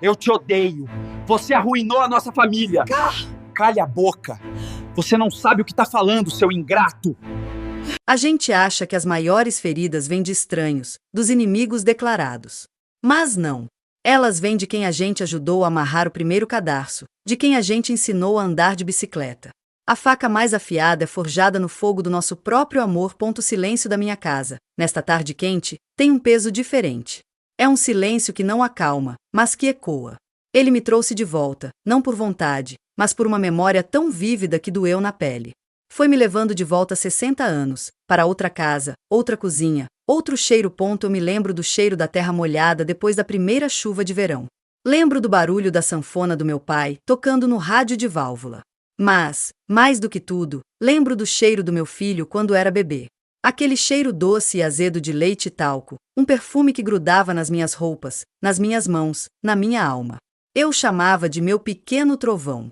Eu te odeio. Você arruinou a nossa família. Calha a boca. Você não sabe o que tá falando, seu ingrato. A gente acha que as maiores feridas vêm de estranhos, dos inimigos declarados. Mas não. Elas vêm de quem a gente ajudou a amarrar o primeiro cadarço, de quem a gente ensinou a andar de bicicleta. A faca mais afiada é forjada no fogo do nosso próprio amor. O silêncio da minha casa, nesta tarde quente, tem um peso diferente. É um silêncio que não acalma, mas que ecoa. Ele me trouxe de volta, não por vontade, mas por uma memória tão vívida que doeu na pele. Foi me levando de volta 60 anos, para outra casa, outra cozinha, outro cheiro. Eu me lembro do cheiro da terra molhada depois da primeira chuva de verão. Lembro do barulho da sanfona do meu pai, tocando no rádio de válvula. Mas, mais do que tudo, lembro do cheiro do meu filho quando era bebê. Aquele cheiro doce e azedo de leite e talco, um perfume que grudava nas minhas roupas, nas minhas mãos, na minha alma. Eu o chamava de meu pequeno trovão.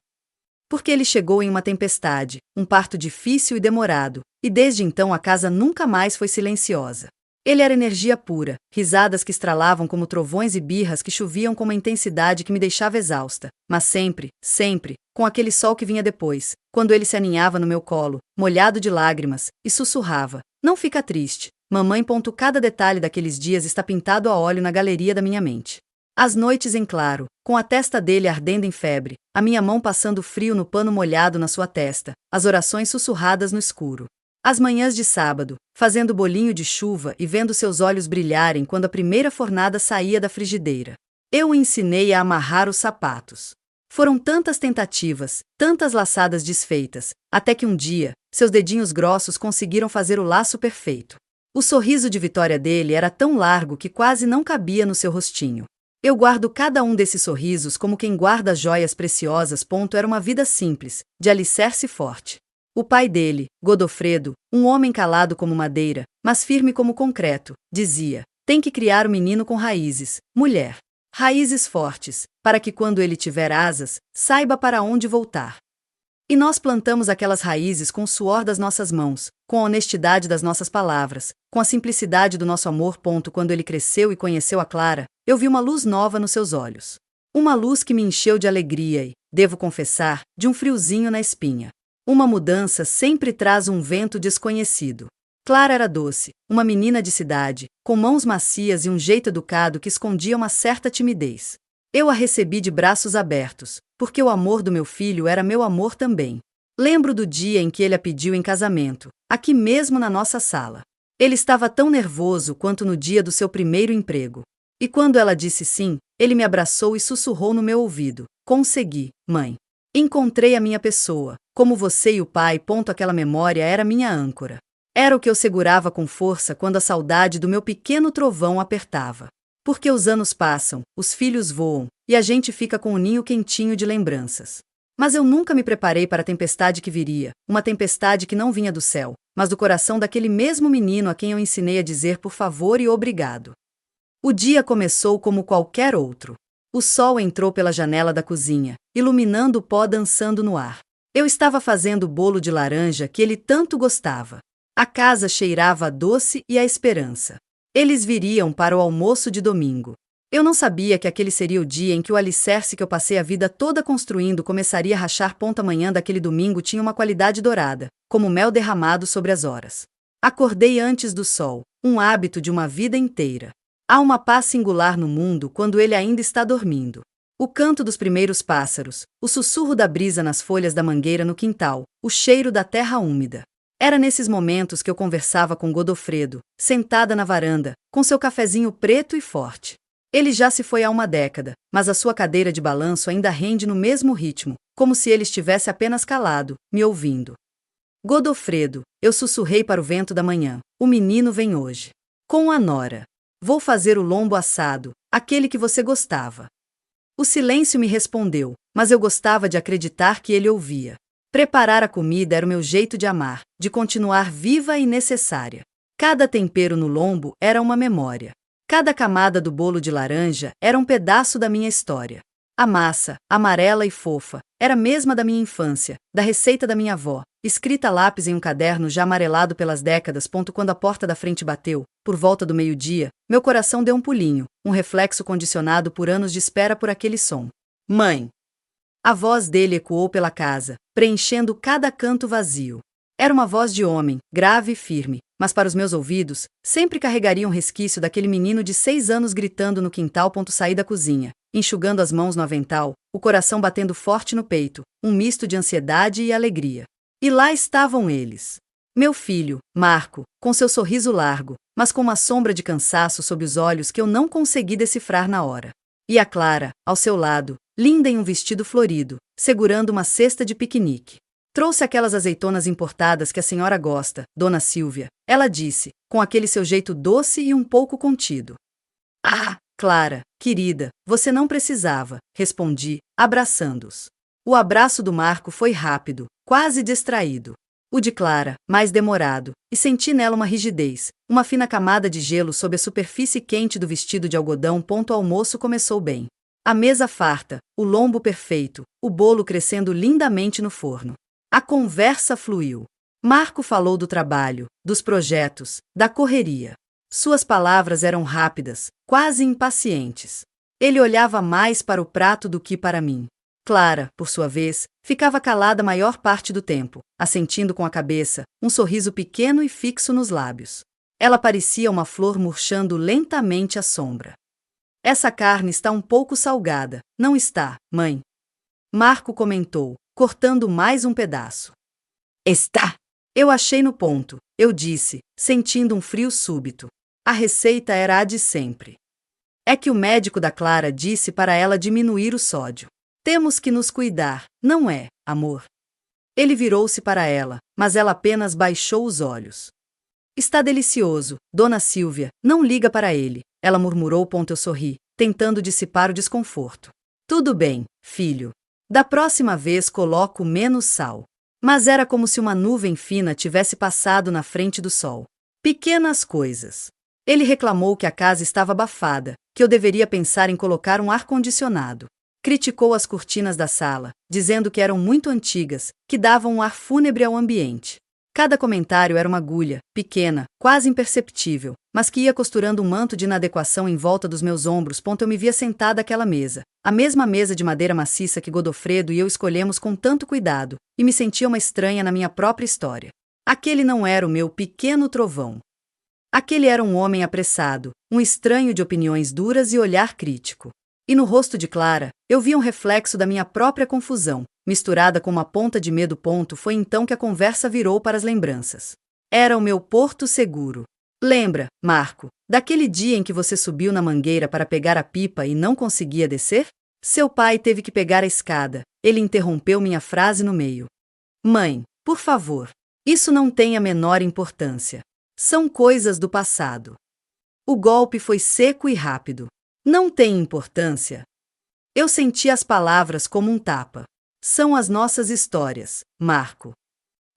Porque ele chegou em uma tempestade, um parto difícil e demorado, e desde então a casa nunca mais foi silenciosa. Ele era energia pura, risadas que estralavam como trovões e birras que choviam com uma intensidade que me deixava exausta, mas sempre, sempre, com aquele sol que vinha depois, quando ele se aninhava no meu colo, molhado de lágrimas, e sussurrava: "Não fica triste, mamãe." Cada detalhe daqueles dias está pintado a óleo na galeria da minha mente. As noites em claro, com a testa dele ardendo em febre, a minha mão passando frio no pano molhado na sua testa, as orações sussurradas no escuro. As manhãs de sábado, fazendo bolinho de chuva e vendo seus olhos brilharem quando a primeira fornada saía da frigideira. Eu o ensinei a amarrar os sapatos. Foram tantas tentativas, tantas laçadas desfeitas, até que um dia, seus dedinhos grossos conseguiram fazer o laço perfeito. O sorriso de vitória dele era tão largo que quase não cabia no seu rostinho. Eu guardo cada um desses sorrisos como quem guarda joias preciosas. Era uma vida simples, de alicerce forte. O pai dele, Godofredo, um homem calado como madeira, mas firme como concreto, dizia: "Tem que criar o menino com raízes, mulher. Raízes fortes, para que quando ele tiver asas, saiba para onde voltar." E nós plantamos aquelas raízes com o suor das nossas mãos, com a honestidade das nossas palavras, com a simplicidade do nosso amor. Quando ele cresceu e conheceu a Clara, eu vi uma luz nova nos seus olhos. Uma luz que me encheu de alegria e, devo confessar, de um friozinho na espinha. Uma mudança sempre traz um vento desconhecido. Clara era doce, uma menina de cidade, com mãos macias e um jeito educado que escondia uma certa timidez. Eu a recebi de braços abertos, porque o amor do meu filho era meu amor também. Lembro do dia em que ele a pediu em casamento, aqui mesmo na nossa sala. Ele estava tão nervoso quanto no dia do seu primeiro emprego. E quando ela disse sim, ele me abraçou e sussurrou no meu ouvido: "Consegui, mãe. Encontrei a minha pessoa, como você e o pai." Aquela memória era minha âncora. Era o que eu segurava com força quando a saudade do meu pequeno trovão apertava. Porque os anos passam, os filhos voam, e a gente fica com um ninho quentinho de lembranças. Mas eu nunca me preparei para a tempestade que viria, uma tempestade que não vinha do céu, mas do coração daquele mesmo menino a quem eu ensinei a dizer por favor e obrigado. O dia começou como qualquer outro. O sol entrou pela janela da cozinha, iluminando o pó dançando no ar. Eu estava fazendo o bolo de laranja que ele tanto gostava. A casa cheirava a doce e a esperança. Eles viriam para o almoço de domingo. Eu não sabia que aquele seria o dia em que o alicerce que eu passei a vida toda construindo começaria a rachar. A manhã daquele domingo tinha uma qualidade dourada, como mel derramado sobre as horas. Acordei antes do sol, um hábito de uma vida inteira. Há uma paz singular no mundo quando ele ainda está dormindo. O canto dos primeiros pássaros, o sussurro da brisa nas folhas da mangueira no quintal, o cheiro da terra úmida. Era nesses momentos que eu conversava com Godofredo, sentada na varanda, com seu cafezinho preto e forte. Ele já se foi há uma década, mas a sua cadeira de balanço ainda rende no mesmo ritmo, como se ele estivesse apenas calado, me ouvindo. "Godofredo", eu sussurrei para o vento da manhã, "o menino vem hoje. Com a nora. Vou fazer o lombo assado, aquele que você gostava." O silêncio me respondeu, mas eu gostava de acreditar que ele ouvia. Preparar a comida era o meu jeito de amar, de continuar viva e necessária. Cada tempero no lombo era uma memória. Cada camada do bolo de laranja era um pedaço da minha história. A massa, amarela e fofa, era a mesma da minha infância, da receita da minha avó, escrita a lápis em um caderno já amarelado pelas décadas. Quando a porta da frente bateu, por volta do meio-dia, meu coração deu um pulinho, um reflexo condicionado por anos de espera por aquele som. Mãe! A voz dele ecoou pela casa, preenchendo cada canto vazio. Era uma voz de homem, grave e firme, mas para os meus ouvidos, sempre carregaria um resquício daquele menino de 6 anos gritando no quintal. Saí da cozinha, enxugando as mãos no avental, o coração batendo forte no peito, um misto de ansiedade e alegria. E lá estavam eles. Meu filho, Marco, com seu sorriso largo, mas com uma sombra de cansaço sob os olhos que eu não consegui decifrar na hora. E a Clara, ao seu lado, linda em um vestido florido, segurando uma cesta de piquenique. Trouxe aquelas azeitonas importadas que a senhora gosta, Dona Silvia, ela disse, com aquele seu jeito doce e um pouco contido. Ah, Clara, querida, você não precisava, respondi, abraçando-os. O abraço do Marco foi rápido, quase distraído. O de Clara, mais demorado, e senti nela uma rigidez, uma fina camada de gelo sob a superfície quente do vestido de algodão. O almoço começou bem. A mesa farta, o lombo perfeito, o bolo crescendo lindamente no forno. A conversa fluiu. Marco falou do trabalho, dos projetos, da correria. Suas palavras eram rápidas, quase impacientes. Ele olhava mais para o prato do que para mim. Clara, por sua vez, ficava calada a maior parte do tempo, assentindo com a cabeça, um sorriso pequeno e fixo nos lábios. Ela parecia uma flor murchando lentamente à sombra. Essa carne está um pouco salgada, não está, mãe? Marco comentou, cortando mais um pedaço. Está! Eu achei no ponto, eu disse, sentindo um frio súbito. A receita era a de sempre. É que o médico da Clara disse para ela diminuir o sódio. Temos que nos cuidar, não é, amor? Ele virou-se para ela, mas ela apenas baixou os olhos. Está delicioso, Dona Silvia, não liga para ele, ela murmurou. Eu sorri, tentando dissipar o desconforto. Tudo bem, filho. Da próxima vez coloco menos sal. Mas era como se uma nuvem fina tivesse passado na frente do sol. Pequenas coisas. Ele reclamou que a casa estava abafada, que eu deveria pensar em colocar um ar-condicionado. Criticou as cortinas da sala, dizendo que eram muito antigas, que davam um ar fúnebre ao ambiente. Cada comentário era uma agulha, pequena, quase imperceptível, mas que ia costurando um manto de inadequação em volta dos meus ombros. Eu me via sentada àquela mesa, a mesma mesa de madeira maciça que Godofredo e eu escolhemos com tanto cuidado, e me sentia uma estranha na minha própria história. Aquele não era o meu pequeno trovão. Aquele era um homem apressado, um estranho de opiniões duras e olhar crítico. E no rosto de Clara, eu via um reflexo da minha própria confusão, misturada com uma ponta de medo. Foi então que a conversa virou para as lembranças. Era o meu porto seguro. Lembra, Marco, daquele dia em que você subiu na mangueira para pegar a pipa e não conseguia descer? Seu pai teve que pegar a escada. Ele interrompeu minha frase no meio. Mãe, por favor. Isso não tem a menor importância. São coisas do passado. O golpe foi seco e rápido. Não tem importância. Eu senti as palavras como um tapa. São as nossas histórias, Marco.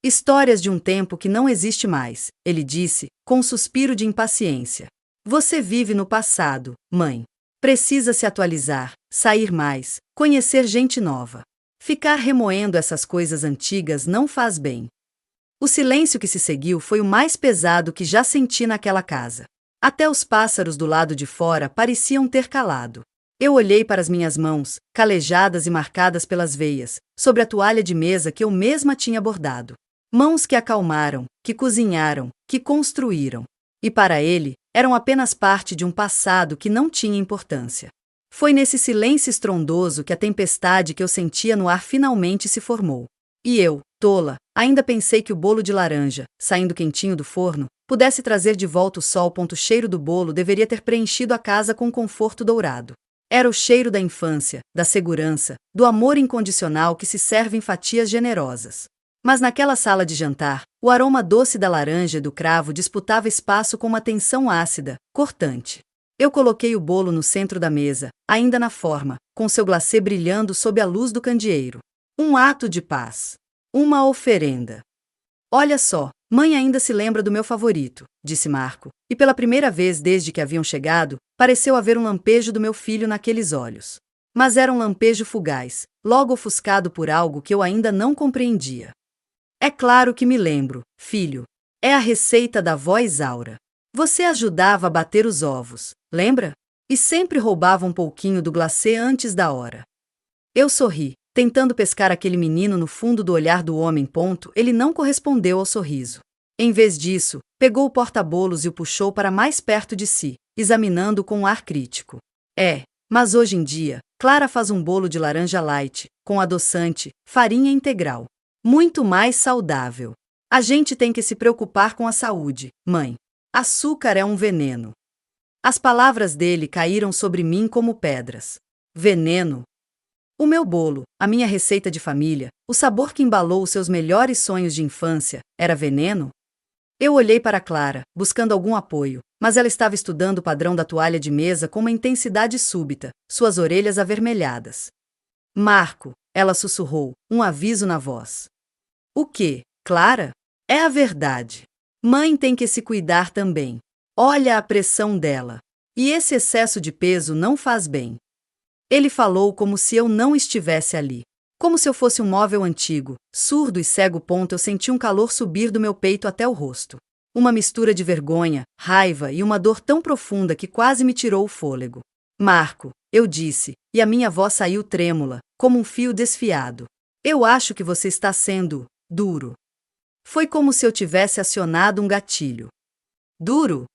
Histórias de um tempo que não existe mais, ele disse, com um suspiro de impaciência. Você vive no passado, mãe. Precisa se atualizar, sair mais, conhecer gente nova. Ficar remoendo essas coisas antigas não faz bem. O silêncio que se seguiu foi o mais pesado que já senti naquela casa. Até os pássaros do lado de fora pareciam ter calado. Eu olhei para as minhas mãos, calejadas e marcadas pelas veias, sobre a toalha de mesa que eu mesma tinha bordado. Mãos que acalmaram, que cozinharam, que construíram. E para ele, eram apenas parte de um passado que não tinha importância. Foi nesse silêncio estrondoso que a tempestade que eu sentia no ar finalmente se formou. E eu, tola, ainda pensei que o bolo de laranja, saindo quentinho do forno, pudesse trazer de volta o sol. O cheiro do bolo deveria ter preenchido a casa com um conforto dourado. Era o cheiro da infância, da segurança, do amor incondicional que se serve em fatias generosas. Mas naquela sala de jantar, o aroma doce da laranja e do cravo disputava espaço com uma tensão ácida, cortante. Eu coloquei o bolo no centro da mesa, ainda na forma, com seu glacê brilhando sob a luz do candeeiro. Um ato de paz. Uma oferenda. Olha só, mãe ainda se lembra do meu favorito, disse Marco, e pela primeira vez desde que haviam chegado, pareceu haver um lampejo do meu filho naqueles olhos. Mas era um lampejo fugaz, logo ofuscado por algo que eu ainda não compreendia. É claro que me lembro, filho. É a receita da avó Isaura. Você ajudava a bater os ovos, lembra? E sempre roubava um pouquinho do glacê antes da hora. Eu sorri, tentando pescar aquele menino no fundo do olhar do homem. Ele não correspondeu ao sorriso. Em vez disso, pegou o porta-bolos e o puxou para mais perto de si, examinando-o com um ar crítico. Mas hoje em dia, Clara faz um bolo de laranja light, com adoçante, farinha integral. Muito mais saudável. A gente tem que se preocupar com a saúde, mãe. Açúcar é um veneno. As palavras dele caíram sobre mim como pedras. Veneno? O meu bolo, a minha receita de família, o sabor que embalou os seus melhores sonhos de infância, era veneno? Eu olhei para Clara, buscando algum apoio, mas ela estava estudando o padrão da toalha de mesa com uma intensidade súbita, suas orelhas avermelhadas. Marco, ela sussurrou, um aviso na voz. O quê, Clara? É a verdade. Mãe tem que se cuidar também. Olha a pressão dela. E esse excesso de peso não faz bem. Ele falou como se eu não estivesse ali. Como se eu fosse um móvel antigo, surdo e cego. Eu senti um calor subir do meu peito até o rosto. Uma mistura de vergonha, raiva e uma dor tão profunda que quase me tirou o fôlego. Marco, eu disse, e a minha voz saiu trêmula, como um fio desfiado. Eu acho que você está sendo duro. Foi como se eu tivesse acionado um gatilho. Duro?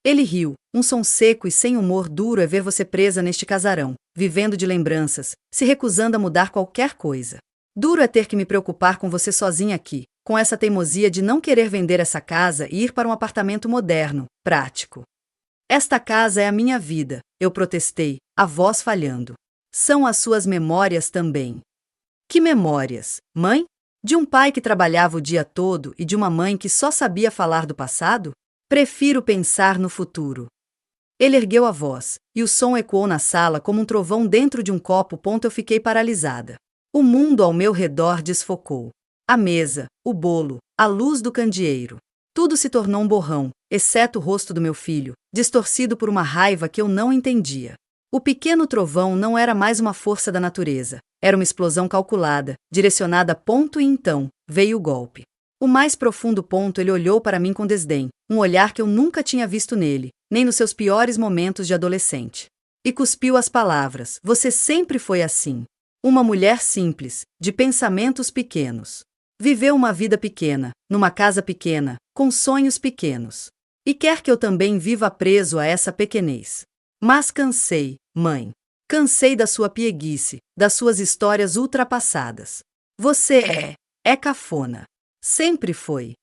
Ele riu, um som seco e sem humor. Duro é ver você presa neste casarão, vivendo de lembranças, se recusando a mudar qualquer coisa. Duro é ter que me preocupar com você sozinha aqui, com essa teimosia de não querer vender essa casa e ir para um apartamento moderno, prático. Esta casa é a minha vida, eu protestei, a voz falhando. São as suas memórias também. Que memórias, mãe? De um pai que trabalhava o dia todo e de uma mãe que só sabia falar do passado? Prefiro pensar no futuro. Ele ergueu a voz, e o som ecoou na sala como um trovão dentro de um copo. Eu fiquei paralisada. O mundo ao meu redor desfocou. A mesa, o bolo, a luz do candeeiro. Tudo se tornou um borrão, exceto o rosto do meu filho, distorcido por uma raiva que eu não entendia. O pequeno trovão não era mais uma força da natureza, era uma explosão calculada, direcionada. E então, veio o golpe. O mais profundo. Ele olhou para mim com desdém, um olhar que eu nunca tinha visto nele, nem nos seus piores momentos de adolescente. E cuspiu as palavras: você sempre foi assim. Uma mulher simples, de pensamentos pequenos. Viveu uma vida pequena, numa casa pequena, com sonhos pequenos. E quer que eu também viva preso a essa pequenez. Mas cansei, mãe. Cansei da sua pieguice, das suas histórias ultrapassadas. Você é cafona. Sempre foi.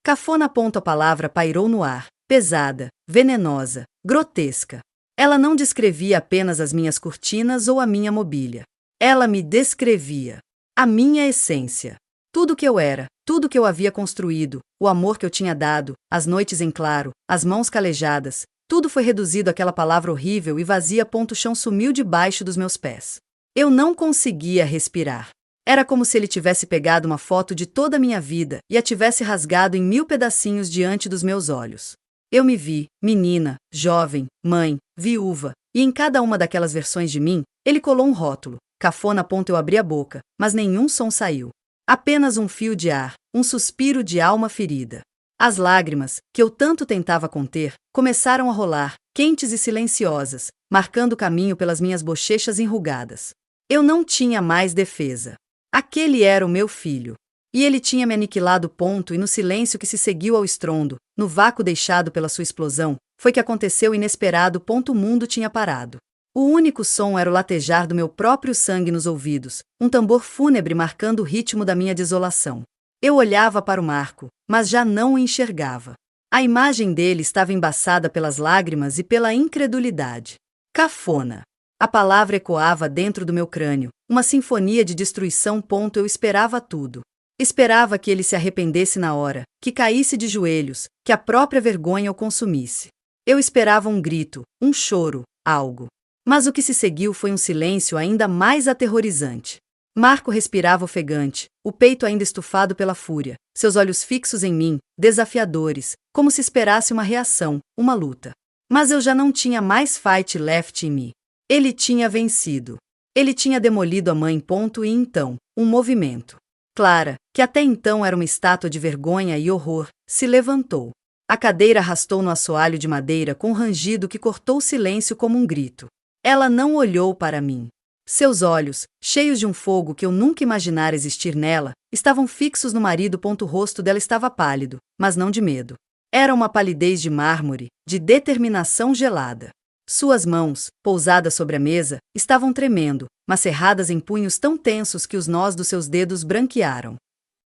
Cafona. A palavra pairou no ar, pesada, venenosa, grotesca. Ela não descrevia apenas as minhas cortinas ou a minha mobília. Ela me descrevia. A minha essência. Tudo que eu era, tudo que eu havia construído, o amor que eu tinha dado, as noites em claro, as mãos calejadas, tudo foi reduzido àquela palavra horrível e vazia. O chão sumiu debaixo dos meus pés. Eu não conseguia respirar. Era como se ele tivesse pegado uma foto de toda a minha vida e a tivesse rasgado em 1000 pedacinhos diante dos meus olhos. Eu me vi, menina, jovem, mãe, viúva, e em cada uma daquelas versões de mim, ele colou um rótulo, cafona. Eu abri a boca, mas nenhum som saiu. Apenas um fio de ar, um suspiro de alma ferida. As lágrimas, que eu tanto tentava conter, começaram a rolar, quentes e silenciosas, marcando caminho pelas minhas bochechas enrugadas. Eu não tinha mais defesa. Aquele era o meu filho. E ele tinha me aniquilado. E no silêncio que se seguiu ao estrondo, no vácuo deixado pela sua explosão, foi que aconteceu o inesperado. O mundo tinha parado. O único som era o latejar do meu próprio sangue nos ouvidos, um tambor fúnebre marcando o ritmo da minha desolação. Eu olhava para o Marco, mas já não o enxergava. A imagem dele estava embaçada pelas lágrimas e pela incredulidade. Cafona. A palavra ecoava dentro do meu crânio, uma sinfonia de destruição. Eu esperava tudo. Esperava que ele se arrependesse na hora, que caísse de joelhos, que a própria vergonha o consumisse. Eu esperava um grito, um choro, algo. Mas o que se seguiu foi um silêncio ainda mais aterrorizante. Marco respirava ofegante, o peito ainda estufado pela fúria, seus olhos fixos em mim, desafiadores, como se esperasse uma reação, uma luta. Mas eu já não tinha mais fight left em mim. Ele tinha vencido. Ele tinha demolido a mãe. E então, um movimento. Clara, que até então era uma estátua de vergonha e horror, se levantou. A cadeira arrastou no assoalho de madeira com um rangido que cortou o silêncio como um grito. Ela não olhou para mim. Seus olhos, cheios de um fogo que eu nunca imaginara existir nela, estavam fixos no marido. O rosto dela estava pálido, mas não de medo. Era uma palidez de mármore, de determinação gelada. Suas mãos, pousadas sobre a mesa, estavam tremendo, mas cerradas em punhos tão tensos que os nós dos seus dedos branquearam.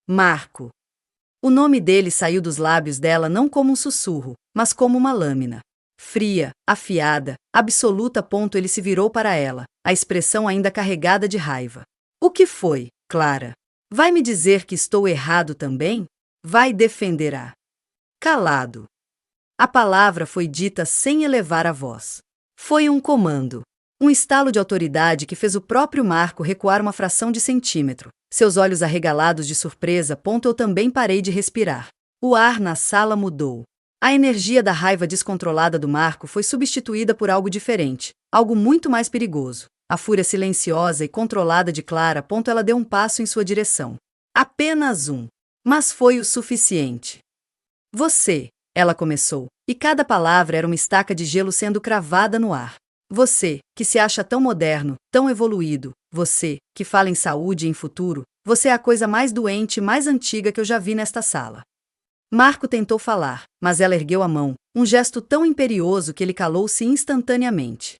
Marco. O nome dele saiu dos lábios dela não como um sussurro, mas como uma lâmina. Fria, afiada, absoluta. Ele se virou para ela, a expressão ainda carregada de raiva. O que foi, Clara? Vai me dizer que estou errado também? Vai defenderá. Calado. A palavra foi dita sem elevar a voz. Foi um comando. Um estalo de autoridade que fez o próprio Marco recuar uma fração de centímetro. Seus olhos arregalados de surpresa. Eu também parei de respirar. O ar na sala mudou. A energia da raiva descontrolada do Marco foi substituída por algo diferente, algo muito mais perigoso. A fúria silenciosa e controlada de Clara. Ela deu um passo em sua direção. Apenas um. Mas foi o suficiente. Você, ela começou, e cada palavra era uma estaca de gelo sendo cravada no ar. Você, que se acha tão moderno, tão evoluído, você, que fala em saúde e em futuro, você é a coisa mais doente e mais antiga que eu já vi nesta sala. Marco tentou falar, mas ela ergueu a mão, um gesto tão imperioso que ele calou-se instantaneamente.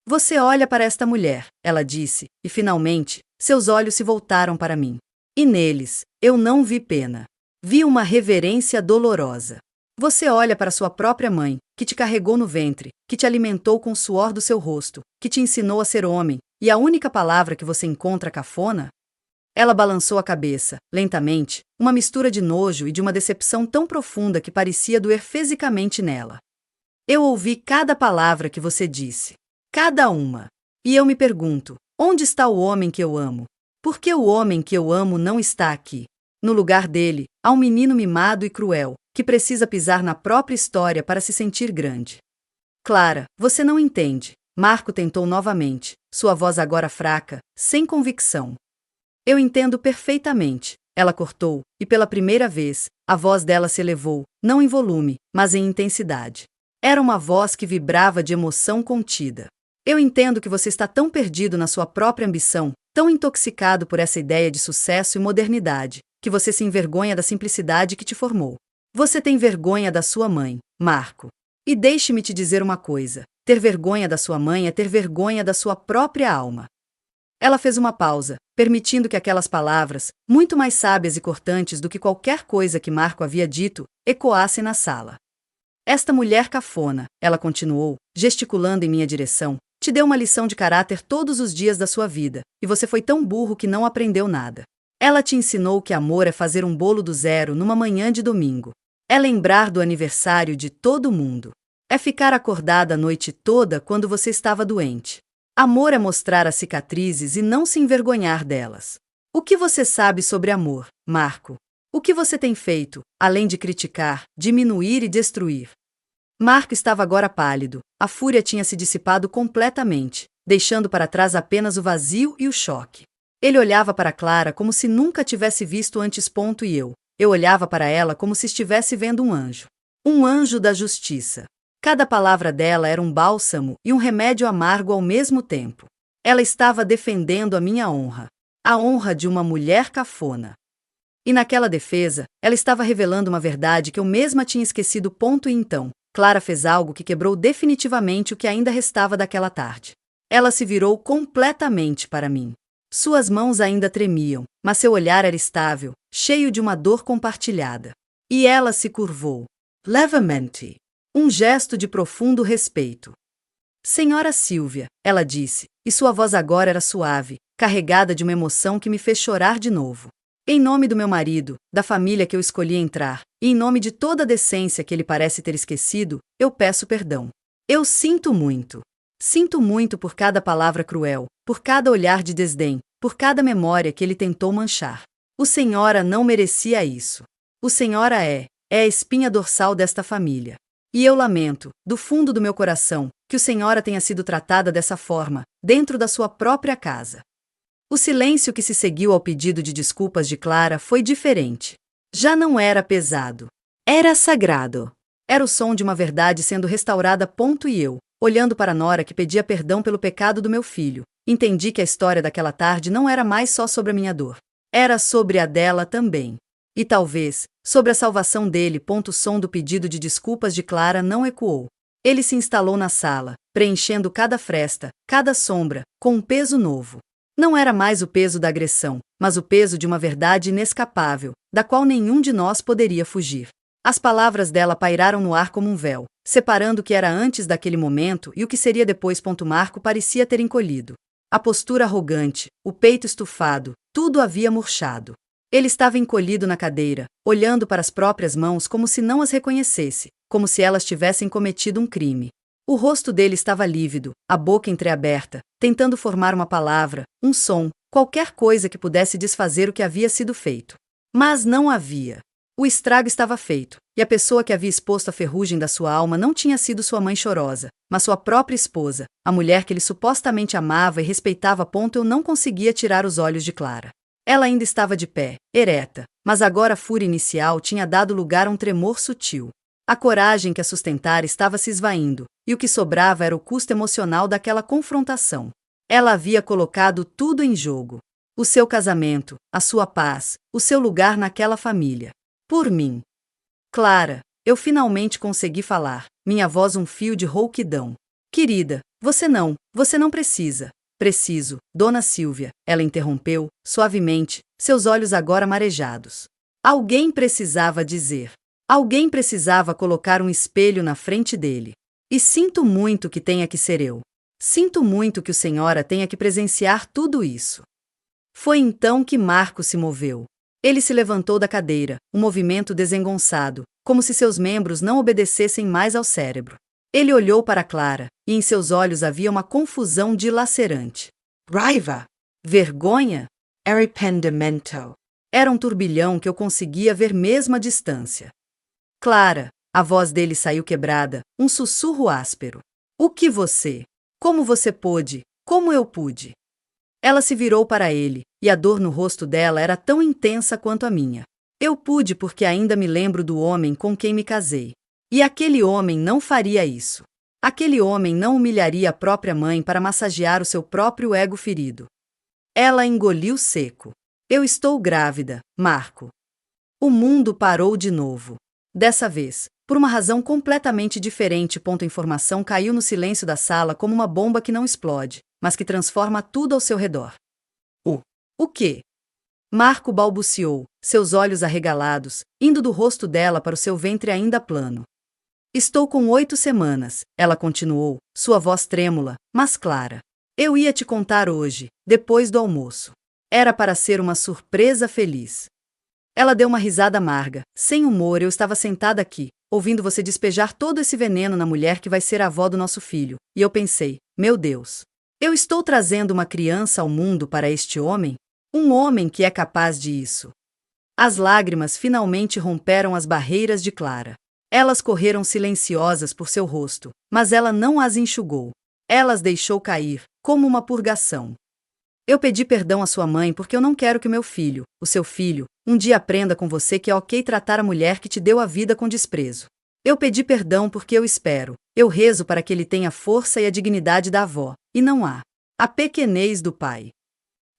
Você olha para esta mulher, ela disse, e finalmente, seus olhos se voltaram para mim. E neles, eu não vi pena. Vi uma reverência dolorosa. Você olha para sua própria mãe, que te carregou no ventre, que te alimentou com o suor do seu rosto, que te ensinou a ser homem, e a única palavra que você encontra cafona? Ela balançou a cabeça, lentamente, uma mistura de nojo e de uma decepção tão profunda que parecia doer fisicamente nela. Eu ouvi cada palavra que você disse. Cada uma. E eu me pergunto, onde está o homem que eu amo? Por que o homem que eu amo não está aqui? No lugar dele, há um menino mimado e cruel, que precisa pisar na própria história para se sentir grande. Clara, você não entende. Marco tentou novamente, sua voz agora fraca, sem convicção. Eu entendo perfeitamente, ela cortou, e pela primeira vez, a voz dela se elevou, não em volume, mas em intensidade. Era uma voz que vibrava de emoção contida. Eu entendo que você está tão perdido na sua própria ambição, tão intoxicado por essa ideia de sucesso e modernidade, que você se envergonha da simplicidade que te formou. Você tem vergonha da sua mãe, Marco. E deixe-me te dizer uma coisa: ter vergonha da sua mãe é ter vergonha da sua própria alma. Ela fez uma pausa, permitindo que aquelas palavras, muito mais sábias e cortantes do que qualquer coisa que Marco havia dito, ecoassem na sala. Esta mulher cafona, ela continuou, gesticulando em minha direção, te deu uma lição de caráter todos os dias da sua vida, e você foi tão burro que não aprendeu nada. Ela te ensinou que amor é fazer um bolo do zero numa manhã de domingo. É lembrar do aniversário de todo mundo. É ficar acordada a noite toda quando você estava doente. Amor é mostrar as cicatrizes e não se envergonhar delas. O que você sabe sobre amor, Marco? O que você tem feito, além de criticar, diminuir e destruir? Marco estava agora pálido, a fúria tinha se dissipado completamente, deixando para trás apenas o vazio e o choque. Ele olhava para Clara como se nunca tivesse visto antes. E eu olhava para ela como se estivesse vendo um anjo. Um anjo da justiça. Cada palavra dela era um bálsamo e um remédio amargo ao mesmo tempo. Ela estava defendendo a minha honra. A honra de uma mulher cafona. E naquela defesa, ela estava revelando uma verdade que eu mesma tinha esquecido. E então, Clara fez algo que quebrou definitivamente o que ainda restava daquela tarde. Ela se virou completamente para mim. Suas mãos ainda tremiam, mas seu olhar era estável, cheio de uma dor compartilhada. E ela se curvou. Levemente. Um gesto de profundo respeito. Senhora Silvia, ela disse, e sua voz agora era suave, carregada de uma emoção que me fez chorar de novo. Em nome do meu marido, da família que eu escolhi entrar, e em nome de toda a decência que ele parece ter esquecido, eu peço perdão. Eu sinto muito. Sinto muito por cada palavra cruel, por cada olhar de desdém, por cada memória que ele tentou manchar. O Senhora não merecia isso. O Senhora é a espinha dorsal desta família. E eu lamento, do fundo do meu coração, que a senhora tenha sido tratada dessa forma, dentro da sua própria casa. O silêncio que se seguiu ao pedido de desculpas de Clara foi diferente. Já não era pesado. Era sagrado. Era o som de uma verdade sendo restaurada. E eu, olhando para Nora que pedia perdão pelo pecado do meu filho, entendi que a história daquela tarde não era mais só sobre a minha dor. Era sobre a dela também. E talvez, sobre a salvação dele. O som do pedido de desculpas de Clara não ecoou. Ele se instalou na sala, preenchendo cada fresta, cada sombra, com um peso novo. Não era mais o peso da agressão, mas o peso de uma verdade inescapável, da qual nenhum de nós poderia fugir. As palavras dela pairaram no ar como um véu, separando o que era antes daquele momento e o que seria depois. Marco parecia ter encolhido. A postura arrogante, o peito estufado, tudo havia murchado. Ele estava encolhido na cadeira, olhando para as próprias mãos como se não as reconhecesse, como se elas tivessem cometido um crime. O rosto dele estava lívido, a boca entreaberta, tentando formar uma palavra, um som, qualquer coisa que pudesse desfazer o que havia sido feito. Mas não havia. O estrago estava feito, e a pessoa que havia exposto a ferrugem da sua alma não tinha sido sua mãe chorosa, mas sua própria esposa, a mulher que ele supostamente amava e respeitava. Eu não conseguia tirar os olhos de Clara. Ela ainda estava de pé, ereta, mas agora a fúria inicial tinha dado lugar a um tremor sutil. A coragem que a sustentara estava se esvaindo, e o que sobrava era o custo emocional daquela confrontação. Ela havia colocado tudo em jogo. O seu casamento, a sua paz, o seu lugar naquela família. Por mim. Clara, eu finalmente consegui falar, minha voz um fio de rouquidão. Querida, você não precisa. Preciso, Dona Silvia, ela interrompeu, suavemente, seus olhos agora marejados. Alguém precisava dizer. Alguém precisava colocar um espelho na frente dele. E sinto muito que tenha que ser eu. Sinto muito que a senhora tenha que presenciar tudo isso. Foi então que Marco se moveu. Ele se levantou da cadeira, um movimento desengonçado, como se seus membros não obedecessem mais ao cérebro. Ele olhou para Clara, e em seus olhos havia uma confusão dilacerante. Raiva! Vergonha! Arrependimento! Era um turbilhão que eu conseguia ver mesmo à distância. Clara, a voz dele saiu quebrada, um sussurro áspero. O que você? Como você pôde? Como eu pude? Ela se virou para ele, e a dor no rosto dela era tão intensa quanto a minha. Eu pude porque ainda me lembro do homem com quem me casei. E aquele homem não faria isso. Aquele homem não humilharia a própria mãe para massagear o seu próprio ego ferido. Ela engoliu seco. Eu estou grávida, Marco. O mundo parou de novo. Dessa vez, por uma razão completamente diferente. A informação caiu no silêncio da sala como uma bomba que não explode, mas que transforma tudo ao seu redor. O quê? Marco balbuciou, seus olhos arregalados, indo do rosto dela para o seu ventre ainda plano. Estou com 8 semanas, ela continuou, sua voz trêmula, mas clara. Eu ia te contar hoje, depois do almoço. Era para ser uma surpresa feliz. Ela deu uma risada amarga. Sem humor, eu estava sentada aqui, ouvindo você despejar todo esse veneno na mulher que vai ser a avó do nosso filho, e eu pensei, meu Deus, eu estou trazendo uma criança ao mundo para este homem? Um homem que é capaz de isso. As lágrimas finalmente romperam as barreiras de Clara. Elas correram silenciosas por seu rosto, mas ela não as enxugou. Elas deixou cair, como uma purgação. Eu pedi perdão à sua mãe porque eu não quero que o meu filho, o seu filho, um dia aprenda com você que é ok tratar a mulher que te deu a vida com desprezo. Eu pedi perdão porque eu rezo para que ele tenha a força e a dignidade da avó, e não a pequenez do pai.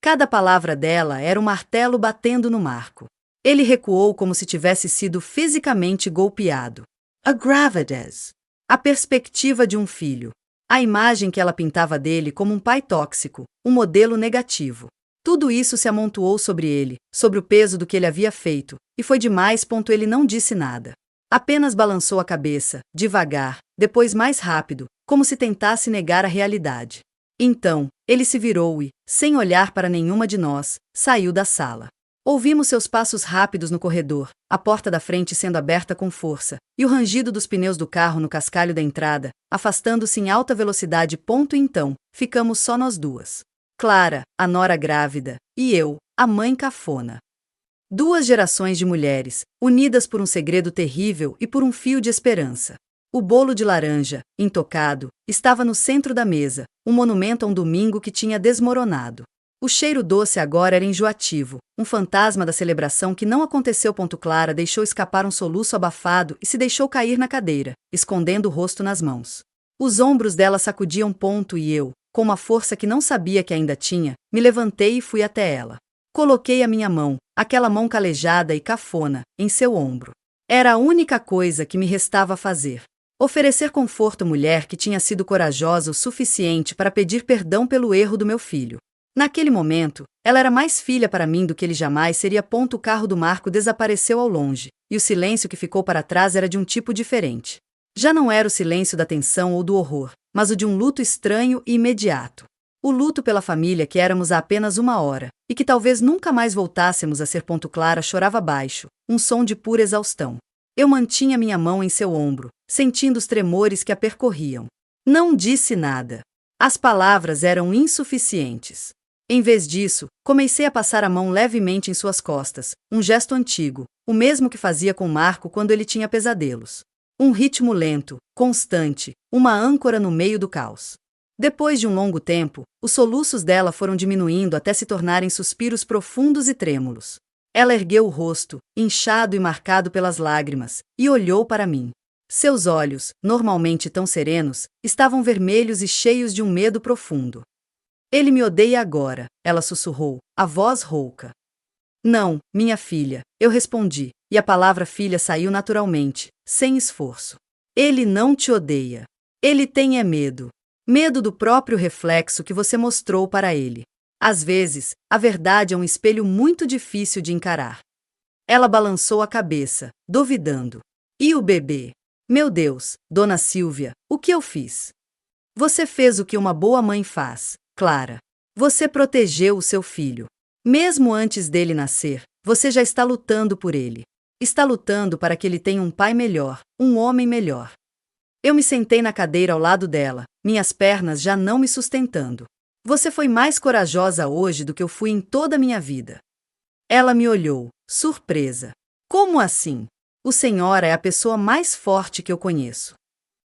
Cada palavra dela era um martelo batendo no Marco. Ele recuou como se tivesse sido fisicamente golpeado. A gravidez. A perspectiva de um filho. A imagem que ela pintava dele como um pai tóxico, um modelo negativo. Tudo isso se amontoou sobre ele, sobre o peso do que ele havia feito, e foi demais. Ele não disse nada. Apenas balançou a cabeça, devagar, depois mais rápido, como se tentasse negar a realidade. Então, ele se virou e, sem olhar para nenhuma de nós, saiu da sala. Ouvimos seus passos rápidos no corredor, a porta da frente sendo aberta com força, e o rangido dos pneus do carro no cascalho da entrada, afastando-se em alta velocidade. Então, ficamos só nós duas. Clara, a nora grávida, e eu, a mãe cafona. 2 gerações de mulheres, unidas por um segredo terrível e por um fio de esperança. O bolo de laranja, intocado, estava no centro da mesa, um monumento a um domingo que tinha desmoronado. O cheiro doce agora era enjoativo, um fantasma da celebração que não aconteceu. Clara deixou escapar um soluço abafado e se deixou cair na cadeira, escondendo o rosto nas mãos. Os ombros dela sacudiam. E eu, com uma força que não sabia que ainda tinha, me levantei e fui até ela. Coloquei a minha mão, aquela mão calejada e cafona, em seu ombro. Era a única coisa que me restava fazer. Oferecer conforto à mulher que tinha sido corajosa o suficiente para pedir perdão pelo erro do meu filho. Naquele momento, ela era mais filha para mim do que ele jamais seria. O carro do Marco desapareceu ao longe, e o silêncio que ficou para trás era de um tipo diferente. Já não era o silêncio da tensão ou do horror, mas o de um luto estranho e imediato. O luto pela família que éramos há apenas uma hora, e que talvez nunca mais voltássemos a ser. Clara chorava baixo, um som de pura exaustão. Eu mantinha minha mão em seu ombro, sentindo os tremores que a percorriam. Não disse nada. As palavras eram insuficientes. Em vez disso, comecei a passar a mão levemente em suas costas, um gesto antigo, o mesmo que fazia com Marco quando ele tinha pesadelos. Um ritmo lento, constante, uma âncora no meio do caos. Depois de um longo tempo, os soluços dela foram diminuindo até se tornarem suspiros profundos e trêmulos. Ela ergueu o rosto, inchado e marcado pelas lágrimas, e olhou para mim. Seus olhos, normalmente tão serenos, estavam vermelhos e cheios de um medo profundo. Ele me odeia agora, ela sussurrou, a voz rouca. Não, minha filha, eu respondi, e a palavra filha saiu naturalmente, sem esforço. Ele não te odeia. Ele tem medo. Medo do próprio reflexo que você mostrou para ele. Às vezes, a verdade é um espelho muito difícil de encarar. Ela balançou a cabeça, duvidando. E o bebê? Meu Deus, Dona Silvia, o que eu fiz? Você fez o que uma boa mãe faz, Clara. Você protegeu o seu filho. Mesmo antes dele nascer, você já está lutando por ele. Está lutando para que ele tenha um pai melhor, um homem melhor. Eu me sentei na cadeira ao lado dela, minhas pernas já não me sustentando. Você foi mais corajosa hoje do que eu fui em toda a minha vida. Ela me olhou, surpresa. Como assim? O senhora é a pessoa mais forte que eu conheço.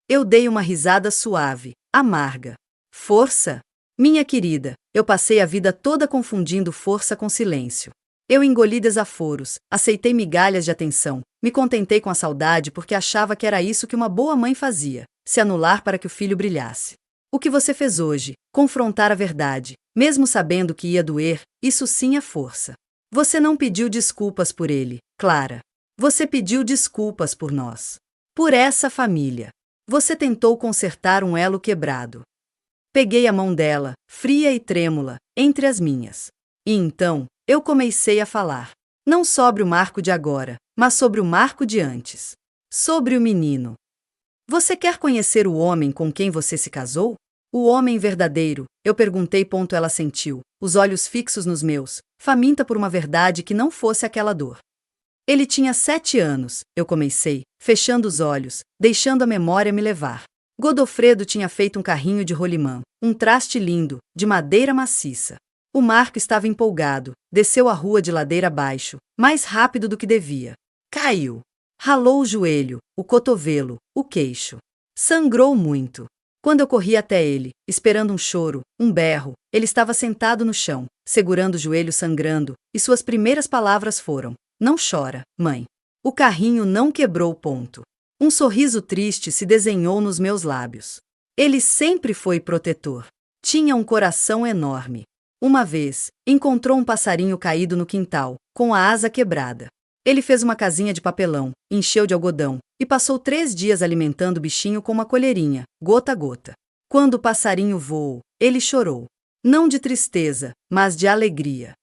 Eu dei uma risada suave, amarga. Força? Minha querida, eu passei a vida toda confundindo força com silêncio. Eu engoli desaforos, aceitei migalhas de atenção, me contentei com a saudade porque achava que era isso que uma boa mãe fazia, se anular para que o filho brilhasse. O que você fez hoje, confrontar a verdade, mesmo sabendo que ia doer, isso sim é força. Você não pediu desculpas por ele, Clara. Você pediu desculpas por nós. Por essa família. Você tentou consertar um elo quebrado. Peguei a mão dela, fria e trêmula, entre as minhas. E então, eu comecei a falar. Não sobre o Marco de agora, mas sobre o Marco de antes. Sobre o menino. Você quer conhecer o homem com quem você se casou? O homem verdadeiro, eu perguntei. Ela sentiu, os olhos fixos nos meus, faminta por uma verdade que não fosse aquela dor. Ele tinha 7 anos, eu comecei, fechando os olhos, deixando a memória me levar. Godofredo tinha feito um carrinho de rolimã, um traste lindo, de madeira maciça. O Marco estava empolgado, desceu a rua de ladeira abaixo, mais rápido do que devia. Caiu. Ralou o joelho, o cotovelo, o queixo. Sangrou muito. Quando eu corri até ele, esperando um choro, um berro, ele estava sentado no chão, segurando o joelho sangrando, e suas primeiras palavras foram: "Não chora, mãe." O carrinho não quebrou. Um sorriso triste se desenhou nos meus lábios. Ele sempre foi protetor. Tinha um coração enorme. Uma vez, encontrou um passarinho caído no quintal, com a asa quebrada. Ele fez uma casinha de papelão, encheu de algodão, e passou 3 dias alimentando o bichinho com uma colherinha, gota a gota. Quando o passarinho voou, ele chorou. Não de tristeza, mas de alegria.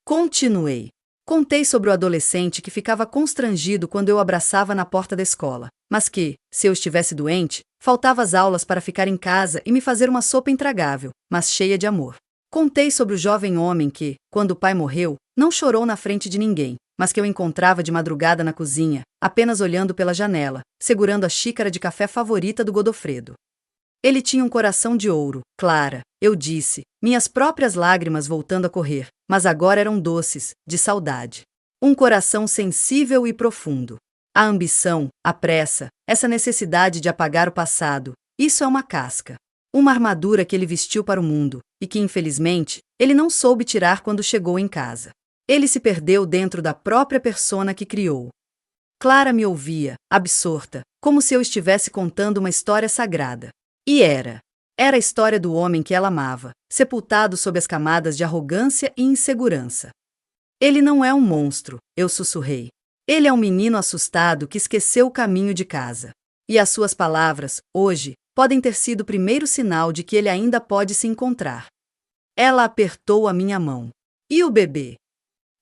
Continuei. Contei sobre o adolescente que ficava constrangido quando eu o abraçava na porta da escola, mas que, se eu estivesse doente, faltava às aulas para ficar em casa e me fazer uma sopa intragável, mas cheia de amor. Contei sobre o jovem homem que, quando o pai morreu, não chorou na frente de ninguém, mas que eu encontrava de madrugada na cozinha, apenas olhando pela janela, segurando a xícara de café favorita do Godofredo. Ele tinha um coração de ouro, Clara, eu disse, minhas próprias lágrimas voltando a correr, mas agora eram doces, de saudade. Um coração sensível e profundo. A ambição, a pressa, essa necessidade de apagar o passado, isso é uma casca. Uma armadura que ele vestiu para o mundo, e que, infelizmente, ele não soube tirar quando chegou em casa. Ele se perdeu dentro da própria persona que criou. Clara me ouvia, absorta, como se eu estivesse contando uma história sagrada. E era. Era a história do homem que ela amava, sepultado sob as camadas de arrogância e insegurança. Ele não é um monstro, eu sussurrei. Ele é um menino assustado que esqueceu o caminho de casa. E as suas palavras, hoje, podem ter sido o primeiro sinal de que ele ainda pode se encontrar. Ela apertou a minha mão. E o bebê?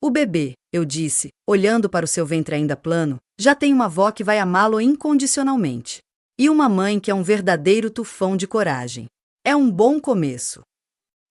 O bebê, eu disse, olhando para o seu ventre ainda plano, já tem uma avó que vai amá-lo incondicionalmente. E uma mãe que é um verdadeiro tufão de coragem. É um bom começo.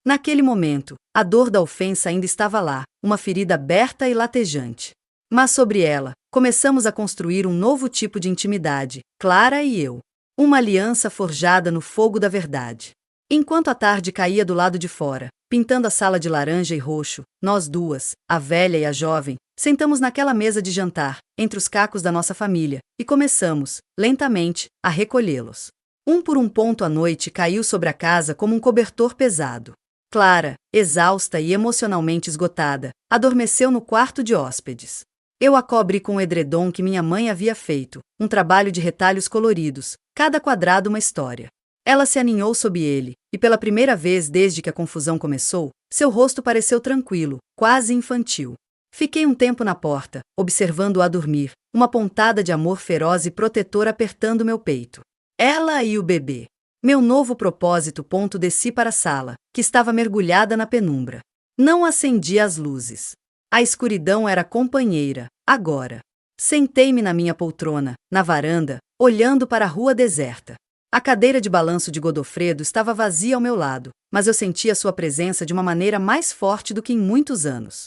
Naquele momento, a dor da ofensa ainda estava lá, uma ferida aberta e latejante. Mas sobre ela, começamos a construir um novo tipo de intimidade, Clara e eu. Uma aliança forjada no fogo da verdade. Enquanto a tarde caía do lado de fora, pintando a sala de laranja e roxo, nós duas, a velha e a jovem, sentamos naquela mesa de jantar, entre os cacos da nossa família, e começamos, lentamente, a recolhê-los. Um por um ponto a noite caiu sobre a casa como um cobertor pesado. Clara, exausta e emocionalmente esgotada, adormeceu no quarto de hóspedes. Eu a cobri com o edredom que minha mãe havia feito, um trabalho de retalhos coloridos, cada quadrado uma história. Ela se aninhou sob ele, e pela primeira vez desde que a confusão começou, seu rosto pareceu tranquilo, quase infantil. Fiquei um tempo na porta, observando-a dormir, uma pontada de amor feroz e protetor apertando meu peito. Ela e o bebê. Meu novo propósito. Desci para a sala, que estava mergulhada na penumbra. Não acendi as luzes. A escuridão era companheira, agora. Sentei-me na minha poltrona, na varanda, olhando para a rua deserta. A cadeira de balanço de Godofredo estava vazia ao meu lado, mas eu sentia sua presença de uma maneira mais forte do que em muitos anos.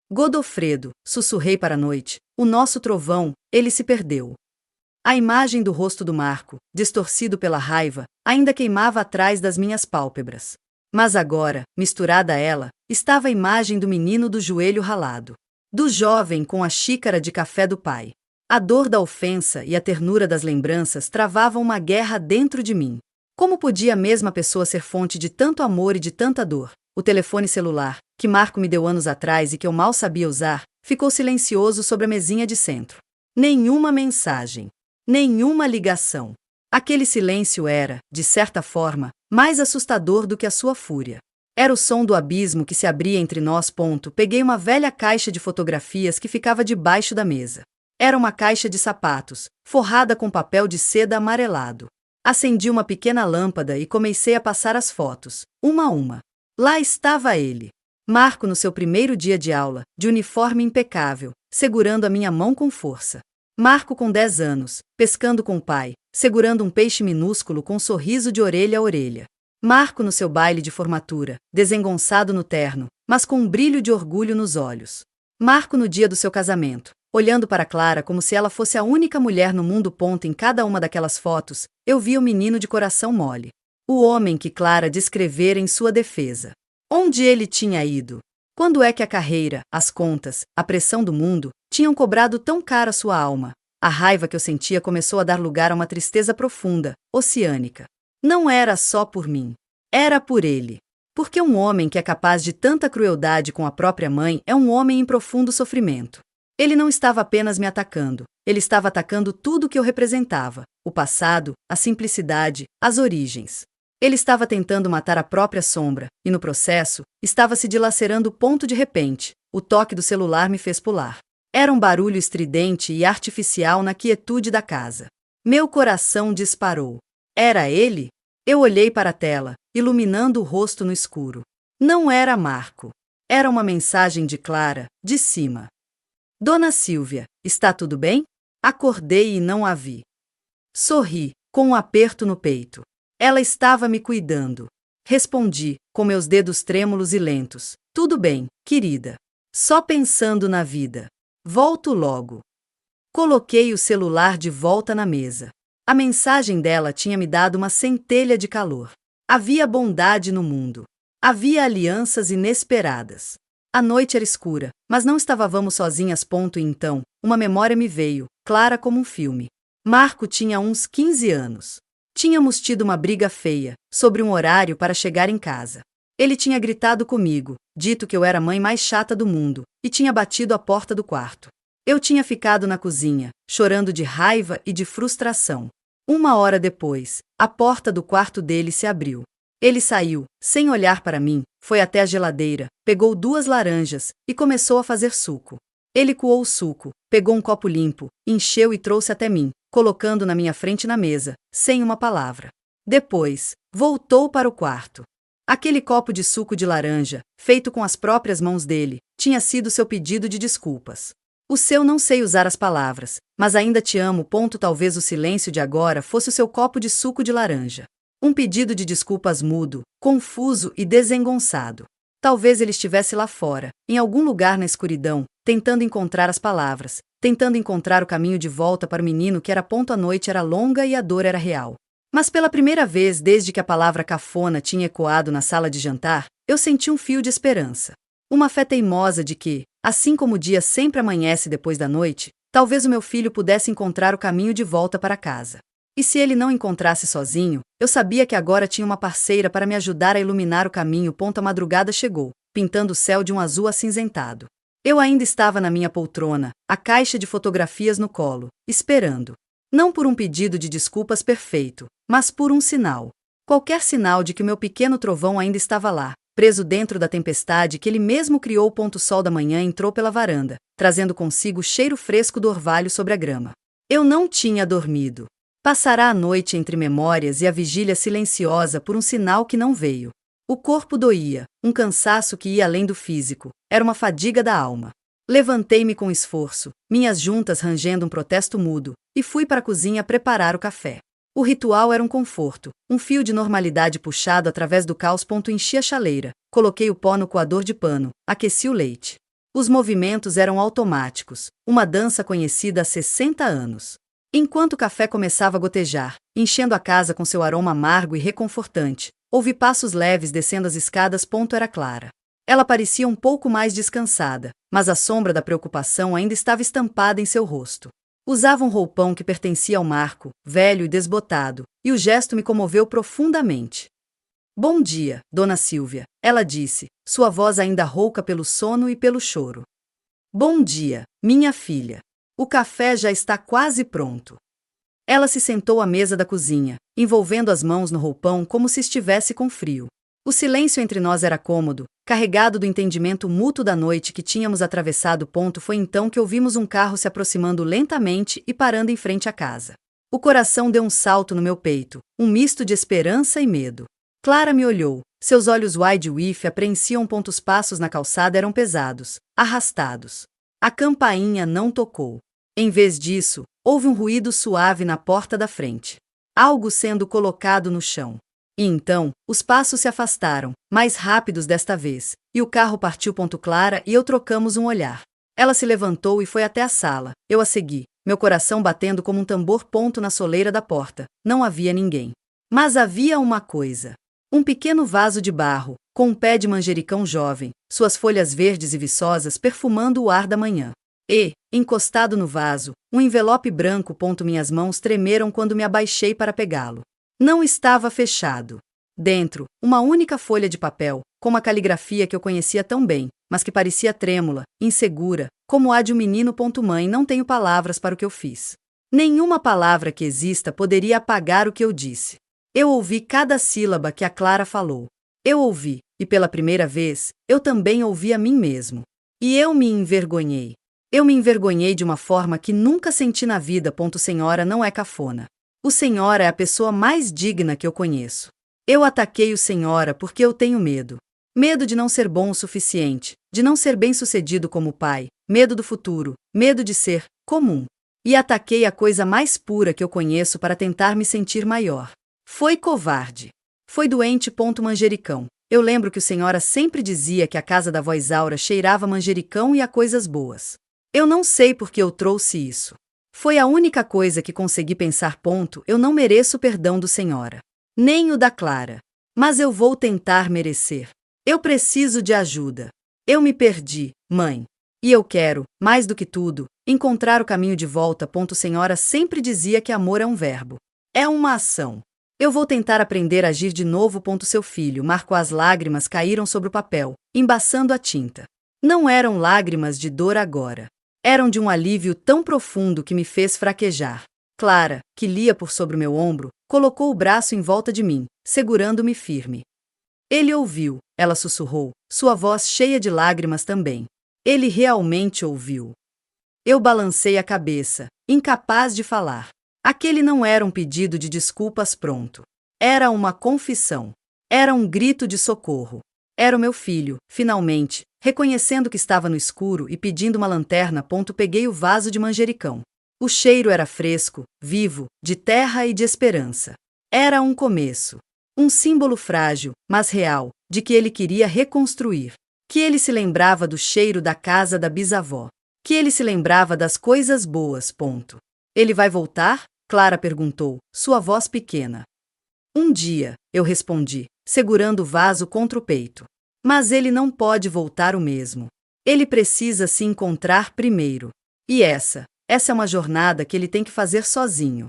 Godofredo, sussurrei para a noite, o nosso trovão, ele se perdeu. A imagem do rosto do Marco, distorcido pela raiva, ainda queimava atrás das minhas pálpebras. Mas agora, misturada a ela, estava a imagem do menino do joelho ralado. Do jovem com a xícara de café do pai. A dor da ofensa e a ternura das lembranças travavam uma guerra dentro de mim. Como podia a mesma pessoa ser fonte de tanto amor e de tanta dor? O telefone celular, que Marco me deu anos atrás e que eu mal sabia usar, ficou silencioso sobre a mesinha de centro. Nenhuma mensagem. Nenhuma ligação. Aquele silêncio era, de certa forma, mais assustador do que a sua fúria. Era o som do abismo que se abria entre nós. Peguei uma velha caixa de fotografias que ficava debaixo da mesa. Era uma caixa de sapatos, forrada com papel de seda amarelado. Acendi uma pequena lâmpada e comecei a passar as fotos, uma a uma. Lá estava ele. Marco no seu primeiro dia de aula, de uniforme impecável, segurando a minha mão com força. Marco com 10 anos, pescando com o pai, segurando um peixe minúsculo com um sorriso de orelha a orelha. Marco no seu baile de formatura, desengonçado no terno, mas com um brilho de orgulho nos olhos. Marco no dia do seu casamento, olhando para Clara como se ela fosse a única mulher no mundo. Em cada uma daquelas fotos, eu via o menino de coração mole. O homem que Clara descrevera em sua defesa. Onde ele tinha ido? Quando é que a carreira, as contas, a pressão do mundo, tinham cobrado tão cara sua alma? A raiva que eu sentia começou a dar lugar a uma tristeza profunda, oceânica. Não era só por mim. Era por ele. Porque um homem que é capaz de tanta crueldade com a própria mãe é um homem em profundo sofrimento. Ele não estava apenas me atacando, ele estava atacando tudo o que eu representava, o passado, a simplicidade, as origens. Ele estava tentando matar a própria sombra, e no processo, estava se dilacerando. De repente, o toque do celular me fez pular. Era um barulho estridente e artificial na quietude da casa. Meu coração disparou. Era ele? Eu olhei para a tela, iluminando o rosto no escuro. Não era Marco. Era uma mensagem de Clara, de cima. Dona Silvia, está tudo bem? Acordei e não a vi. Sorri, com um aperto no peito. Ela estava me cuidando. Respondi, com meus dedos trêmulos e lentos. Tudo bem, querida. Só pensando na vida. Volto logo. Coloquei o celular de volta na mesa. A mensagem dela tinha me dado uma centelha de calor. Havia bondade no mundo. Havia alianças inesperadas. A noite era escura, mas não estávamos sozinhas. E então, uma memória me veio, clara como um filme. Marco tinha uns 15 anos. Tínhamos tido uma briga feia, sobre um horário para chegar em casa. Ele tinha gritado comigo, dito que eu era a mãe mais chata do mundo, e tinha batido a porta do quarto. Eu tinha ficado na cozinha, chorando de raiva e de frustração. 1 hora depois, a porta do quarto dele se abriu. Ele saiu, sem olhar para mim, foi até a geladeira, pegou 2 laranjas e começou a fazer suco. Ele coou o suco, pegou um copo limpo, encheu e trouxe até mim, colocando na minha frente na mesa, sem uma palavra. Depois, voltou para o quarto. Aquele copo de suco de laranja, feito com as próprias mãos dele, tinha sido seu pedido de desculpas. O seu não sei usar as palavras, mas ainda te amo. Talvez o silêncio de agora fosse o seu copo de suco de laranja. Um pedido de desculpas mudo, confuso e desengonçado. Talvez ele estivesse lá fora, em algum lugar na escuridão, tentando encontrar as palavras, tentando encontrar o caminho de volta para o menino que era. A noite era longa e a dor era real. Mas pela primeira vez desde que a palavra cafona tinha ecoado na sala de jantar, eu senti um fio de esperança. Uma fé teimosa de que, assim como o dia sempre amanhece depois da noite, talvez o meu filho pudesse encontrar o caminho de volta para casa. E se ele não encontrasse sozinho, eu sabia que agora tinha uma parceira para me ajudar a iluminar o caminho. A madrugada chegou, pintando o céu de um azul acinzentado. Eu ainda estava na minha poltrona, a caixa de fotografias no colo, esperando. Não por um pedido de desculpas perfeito, mas por um sinal. Qualquer sinal de que o meu pequeno trovão ainda estava lá, preso dentro da tempestade que ele mesmo criou. O sol da manhã entrou pela varanda, trazendo consigo o cheiro fresco do orvalho sobre a grama. Eu não tinha dormido. Passará a noite entre memórias e a vigília silenciosa por um sinal que não veio. O corpo doía, um cansaço que ia além do físico, era uma fadiga da alma. Levantei-me com esforço, minhas juntas rangendo um protesto mudo, e fui para a cozinha preparar o café. O ritual era um conforto, um fio de normalidade puxado através do caos. Enchi a chaleira, coloquei o pó no coador de pano, aqueci o leite. Os movimentos eram automáticos, uma dança conhecida há 60 anos. Enquanto o café começava a gotejar, enchendo a casa com seu aroma amargo e reconfortante, ouvi passos leves descendo as escadas. Era Clara. Ela parecia um pouco mais descansada, mas a sombra da preocupação ainda estava estampada em seu rosto. Usava um roupão que pertencia ao Marco, velho e desbotado, e o gesto me comoveu profundamente. Bom dia, Dona Silvia, ela disse, sua voz ainda rouca pelo sono e pelo choro. Bom dia, minha filha. O café já está quase pronto. Ela se sentou à mesa da cozinha, envolvendo as mãos no roupão como se estivesse com frio. O silêncio entre nós era cômodo, carregado do entendimento mútuo da noite que tínhamos atravessado. Foi então que ouvimos um carro se aproximando lentamente e parando em frente à casa. O coração deu um salto no meu peito, um misto de esperança e medo. Clara me olhou, seus olhos wide-wife apreensiam. Os passos na calçada eram pesados, arrastados. A campainha não tocou. Em vez disso, houve um ruído suave na porta da frente. Algo sendo colocado no chão. E então, os passos se afastaram, mais rápidos desta vez, e o carro partiu. Clara e eu trocamos um olhar. Ela se levantou e foi até a sala, eu a segui, meu coração batendo como um tambor. Na soleira da porta, não havia ninguém. Mas havia uma coisa. Um pequeno vaso de barro, com um pé de manjericão jovem, suas folhas verdes e viçosas perfumando o ar da manhã. E, encostado no vaso, um envelope branco. Minhas mãos tremeram quando me abaixei para pegá-lo. Não estava fechado. Dentro, uma única folha de papel, com uma caligrafia que eu conhecia tão bem, mas que parecia trêmula, insegura, como a de um menino. Mãe, não tenho palavras para o que eu fiz. Nenhuma palavra que exista poderia apagar o que eu disse. Eu ouvi cada sílaba que a Clara falou. Eu ouvi, e pela primeira vez, eu também ouvi a mim mesmo. E eu me envergonhei. Eu me envergonhei de uma forma que nunca senti na vida. Senhora não é cafona. O Senhora é a pessoa mais digna que eu conheço. Eu ataquei o Senhora porque eu tenho medo. Medo de não ser bom o suficiente, de não ser bem-sucedido como pai, medo do futuro, medo de ser comum. E ataquei a coisa mais pura que eu conheço para tentar me sentir maior. Foi covarde. Foi doente. Manjericão. Eu lembro que o Senhora sempre dizia que a casa da avó Isaura cheirava manjericão e a coisas boas. Eu não sei por que eu trouxe isso. Foi a única coisa que consegui pensar. Eu não mereço o perdão do Senhora. Nem o da Clara. Mas eu vou tentar merecer. Eu preciso de ajuda. Eu me perdi, mãe. E eu quero, mais do que tudo, encontrar o caminho de volta. Senhora sempre dizia que amor é um verbo. É uma ação. Eu vou tentar aprender a agir de novo. Seu filho, Marco. As lágrimas caíram sobre o papel, embaçando a tinta. Não eram lágrimas de dor agora. Eram de um alívio tão profundo que me fez fraquejar. Clara, que lia por sobre o meu ombro, colocou o braço em volta de mim, segurando-me firme. Ele ouviu, ela sussurrou, sua voz cheia de lágrimas também. Ele realmente ouviu. Eu balancei a cabeça, incapaz de falar. Aquele não era um pedido de desculpas pronto. Era uma confissão. Era um grito de socorro. Era o meu filho, finalmente, reconhecendo que estava no escuro e pedindo uma lanterna. Peguei o vaso de manjericão. O cheiro era fresco, vivo, de terra e de esperança. Era um começo. Um símbolo frágil, mas real, de que ele queria reconstruir. Que ele se lembrava do cheiro da casa da bisavó. Que ele se lembrava das coisas boas. Ele vai voltar? Clara perguntou, sua voz pequena. Um dia, eu respondi, segurando o vaso contra o peito. Mas ele não pode voltar o mesmo. Ele precisa se encontrar primeiro. E essa é uma jornada que ele tem que fazer sozinho.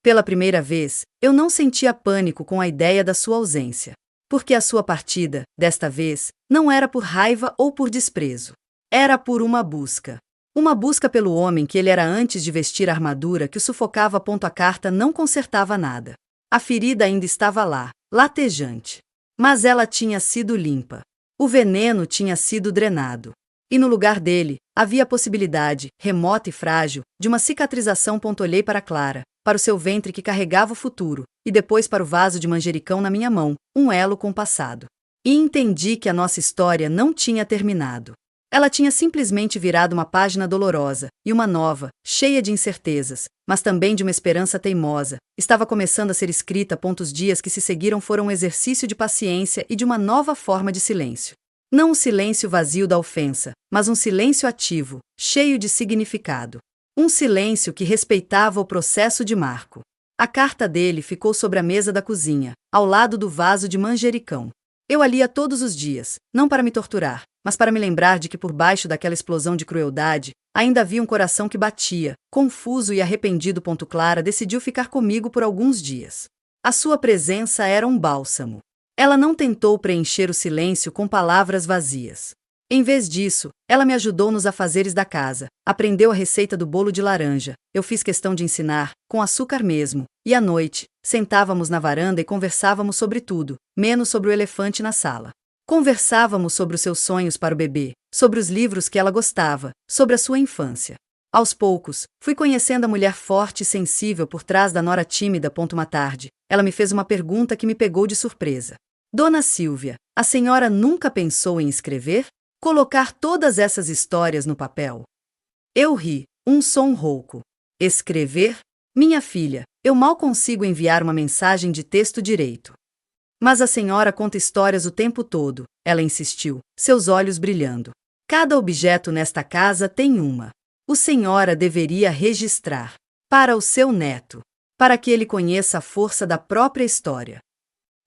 Pela primeira vez, eu não sentia pânico com a ideia da sua ausência. Porque a sua partida, desta vez, não era por raiva ou por desprezo. Era por uma busca. Uma busca pelo homem que ele era antes de vestir a armadura que o sufocava. A carta não consertava nada. A ferida ainda estava lá, latejante. Mas ela tinha sido limpa. O veneno tinha sido drenado. E no lugar dele, havia a possibilidade, remota e frágil, de uma cicatrização. Olhei para Clara, para o seu ventre que carregava o futuro, e depois para o vaso de manjericão na minha mão, um elo com o passado. E entendi que a nossa história não tinha terminado. Ela tinha simplesmente virado uma página dolorosa, e uma nova, cheia de incertezas, mas também de uma esperança teimosa, estava começando a ser escrita. Os dias que se seguiram foram um exercício de paciência e de uma nova forma de silêncio. Não um silêncio vazio da ofensa, mas um silêncio ativo, cheio de significado. Um silêncio que respeitava o processo de Marco. A carta dele ficou sobre a mesa da cozinha, ao lado do vaso de manjericão. Eu a lia todos os dias, não para me torturar, mas para me lembrar de que por baixo daquela explosão de crueldade, ainda havia um coração que batia, confuso e arrependido. Clara decidiu ficar comigo por alguns dias. A sua presença era um bálsamo. Ela não tentou preencher o silêncio com palavras vazias. Em vez disso, ela me ajudou nos afazeres da casa, aprendeu a receita do bolo de laranja, eu fiz questão de ensinar, com açúcar mesmo, e à noite, sentávamos na varanda e conversávamos sobre tudo, menos sobre o elefante na sala. Conversávamos sobre os seus sonhos para o bebê, sobre os livros que ela gostava, sobre a sua infância. Aos poucos, fui conhecendo a mulher forte e sensível por trás da nora tímida. Uma tarde, ela me fez uma pergunta que me pegou de surpresa. Dona Silvia, a senhora nunca pensou em escrever? Colocar todas essas histórias no papel? Eu ri, um som rouco. Escrever? Minha filha, eu mal consigo enviar uma mensagem de texto direito. Mas a senhora conta histórias o tempo todo, ela insistiu, seus olhos brilhando. Cada objeto nesta casa tem uma. O senhora deveria registrar. Para o seu neto. Para que ele conheça a força da própria história.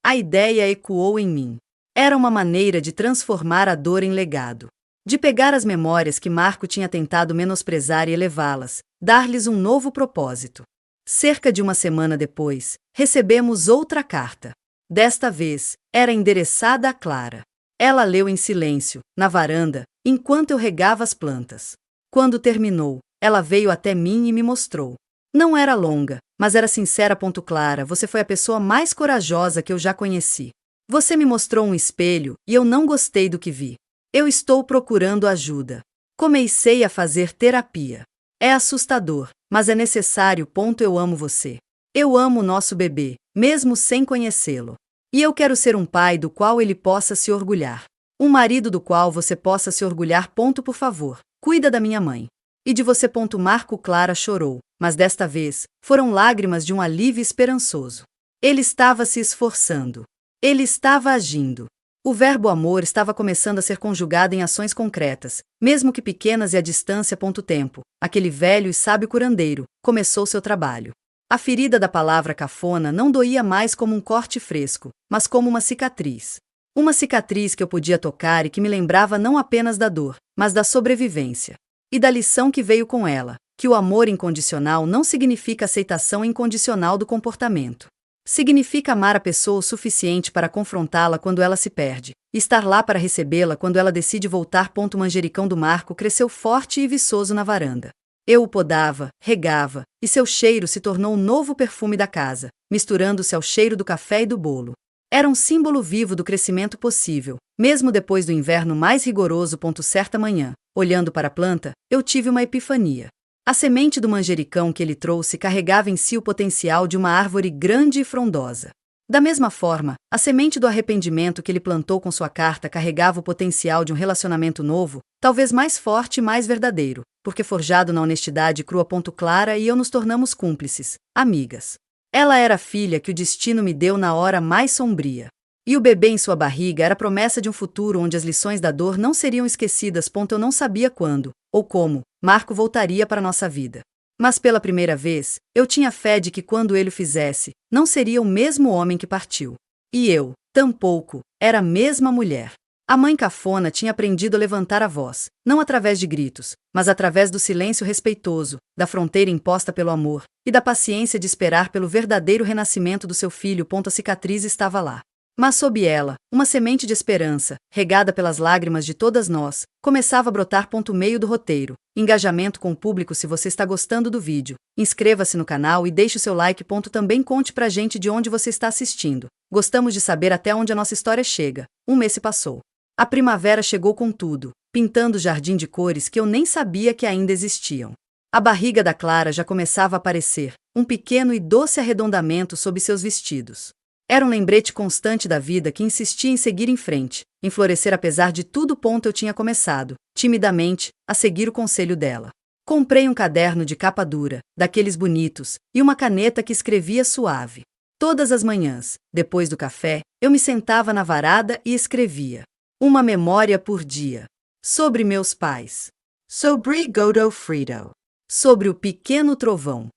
A ideia ecoou em mim. Era uma maneira de transformar a dor em legado. De pegar as memórias que Marco tinha tentado menosprezar e elevá-las, dar-lhes um novo propósito. Cerca de uma semana depois, recebemos outra carta. Desta vez, era endereçada a Clara. Ela leu em silêncio, na varanda, enquanto eu regava as plantas. Quando terminou, ela veio até mim e me mostrou. Não era longa, mas era sincera. Clara, você foi a pessoa mais corajosa que eu já conheci. Você me mostrou um espelho e eu não gostei do que vi. Eu estou procurando ajuda. Comecei a fazer terapia. É assustador, mas é necessário. Eu amo você. Eu amo o nosso bebê, mesmo sem conhecê-lo. E eu quero ser um pai do qual ele possa se orgulhar. Um marido do qual você possa se orgulhar. Por favor, cuida da minha mãe. E de você. Marco. Clara chorou, mas desta vez, foram lágrimas de um alívio esperançoso. Ele estava se esforçando. Ele estava agindo. O verbo amor estava começando a ser conjugado em ações concretas, mesmo que pequenas e à distância. Tempo, aquele velho e sábio curandeiro, começou seu trabalho. A ferida da palavra cafona não doía mais como um corte fresco, mas como uma cicatriz. Uma cicatriz que eu podia tocar e que me lembrava não apenas da dor, mas da sobrevivência. E da lição que veio com ela, que o amor incondicional não significa aceitação incondicional do comportamento. Significa amar a pessoa o suficiente para confrontá-la quando ela se perde, e estar lá para recebê-la quando ela decide voltar. O manjericão do Marco cresceu forte e viçoso na varanda. Eu o podava, regava, e seu cheiro se tornou o novo perfume da casa, misturando-se ao cheiro do café e do bolo. Era um símbolo vivo do crescimento possível, mesmo depois do inverno mais rigoroso. Certa manhã, olhando para a planta, eu tive uma epifania. A semente do manjericão que ele trouxe carregava em si o potencial de uma árvore grande e frondosa. Da mesma forma, a semente do arrependimento que ele plantou com sua carta carregava o potencial de um relacionamento novo, talvez mais forte e mais verdadeiro, porque forjado na honestidade crua. Clara e eu nos tornamos cúmplices, amigas. Ela era a filha que o destino me deu na hora mais sombria. E o bebê em sua barriga era a promessa de um futuro onde as lições da dor não seriam esquecidas. Eu não sabia quando, ou como, Marco voltaria para nossa vida. Mas pela primeira vez, eu tinha fé de que quando ele o fizesse, não seria o mesmo homem que partiu. E eu, tampouco, era a mesma mulher. A mãe cafona tinha aprendido a levantar a voz, não através de gritos, mas através do silêncio respeitoso, da fronteira imposta pelo amor, e da paciência de esperar pelo verdadeiro renascimento do seu filho. A cicatriz estava lá. Mas sob ela, uma semente de esperança, regada pelas lágrimas de todas nós, começava a brotar. Meio do roteiro. Engajamento com o público. Se você está gostando do vídeo, inscreva-se no canal e deixe o seu like. Também conte pra gente de onde você está assistindo. Gostamos de saber até onde a nossa história chega. Um mês se passou. A primavera chegou com tudo, pintando o jardim de cores que eu nem sabia que ainda existiam. A barriga da Clara já começava a aparecer, um pequeno e doce arredondamento sob seus vestidos. Era um lembrete constante da vida que insistia em seguir em frente, em florescer apesar de tudo. Eu tinha começado, timidamente, a seguir o conselho dela. Comprei um caderno de capa dura, daqueles bonitos, e uma caneta que escrevia suave. Todas as manhãs, depois do café, eu me sentava na varada e escrevia. Uma memória por dia. Sobre meus pais. Sobre Godofredo. Sobre o pequeno trovão.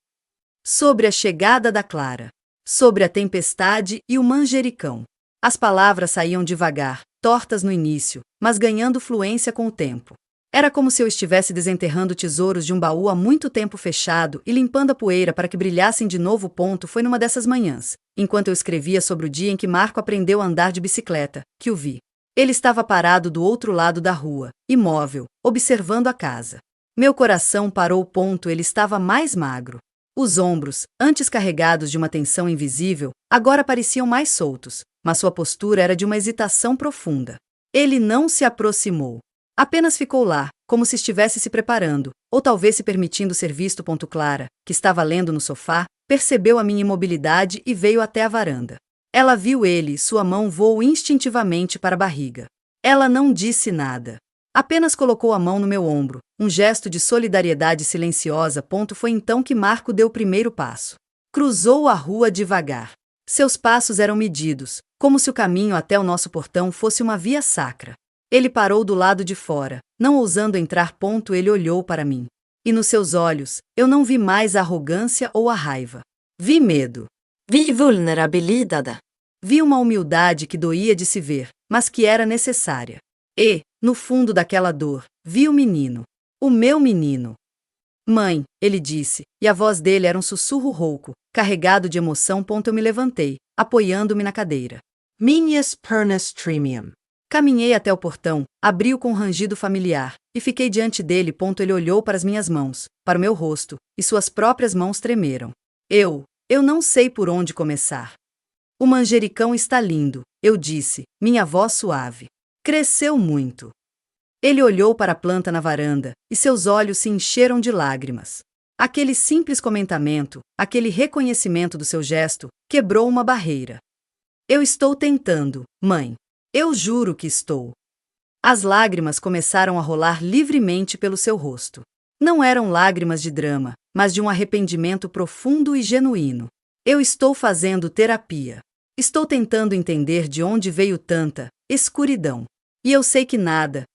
Sobre a chegada da Clara. Sobre a tempestade e o manjericão. As palavras saíam devagar, tortas no início, mas ganhando fluência com o tempo. Era como se eu estivesse desenterrando tesouros de um baú há muito tempo fechado e limpando a poeira para que brilhassem de novo. Foi numa dessas manhãs, enquanto eu escrevia sobre o dia em que Marco aprendeu a andar de bicicleta, que o vi. Ele estava parado do outro lado da rua, imóvel, observando a casa. Meu coração parou. Ele estava mais magro. Os ombros, antes carregados de uma tensão invisível, agora pareciam mais soltos, mas sua postura era de uma hesitação profunda. Ele não se aproximou. Apenas ficou lá, como se estivesse se preparando, ou talvez se permitindo ser visto. Clara, que estava lendo no sofá, percebeu a minha imobilidade e veio até a varanda. Ela viu ele e sua mão voou instintivamente para a barriga. Ela não disse nada. Apenas colocou a mão no meu ombro, um gesto de solidariedade silenciosa. Foi então que Marco deu o primeiro passo. Cruzou a rua devagar. Seus passos eram medidos, como se o caminho até o nosso portão fosse uma via sacra. Ele parou do lado de fora, não ousando entrar. Ele olhou para mim. E nos seus olhos, eu não vi mais a arrogância ou a raiva. Vi medo. Vi vulnerabilidade. Vi uma humildade que doía de se ver, mas que era necessária. E, no fundo daquela dor, vi o menino. O meu menino. Mãe, ele disse, e a voz dele era um sussurro rouco, carregado de emoção. Eu me levantei, apoiando-me na cadeira. Minhas pernas tremiam. Caminhei até o portão, abri-o com um rangido familiar, e fiquei diante dele. Ele olhou para as minhas mãos, para o meu rosto, e suas próprias mãos tremeram. Eu não sei por onde começar. O manjericão está lindo, eu disse, minha voz suave. Cresceu muito. Ele olhou para a planta na varanda, e seus olhos se encheram de lágrimas. Aquele simples comentamento, aquele reconhecimento do seu gesto, quebrou uma barreira. Eu estou tentando, mãe. Eu juro que estou. As lágrimas começaram a rolar livremente pelo seu rosto. Não eram lágrimas de drama, mas de um arrependimento profundo e genuíno. Eu estou fazendo terapia. Estou tentando entender de onde veio tanta escuridão. E eu sei que nada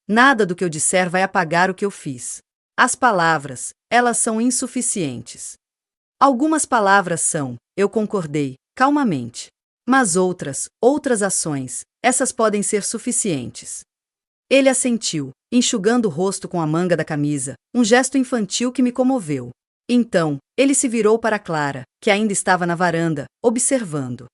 do que eu disser vai apagar o que eu fiz. As palavras, elas são insuficientes. Algumas palavras são, eu concordei, calmamente. Mas outras ações, Essas podem ser suficientes. Ele assentiu, enxugando o rosto com a manga da camisa, um gesto infantil que me comoveu. Então, ele se virou para Clara, que ainda estava na varanda, observando.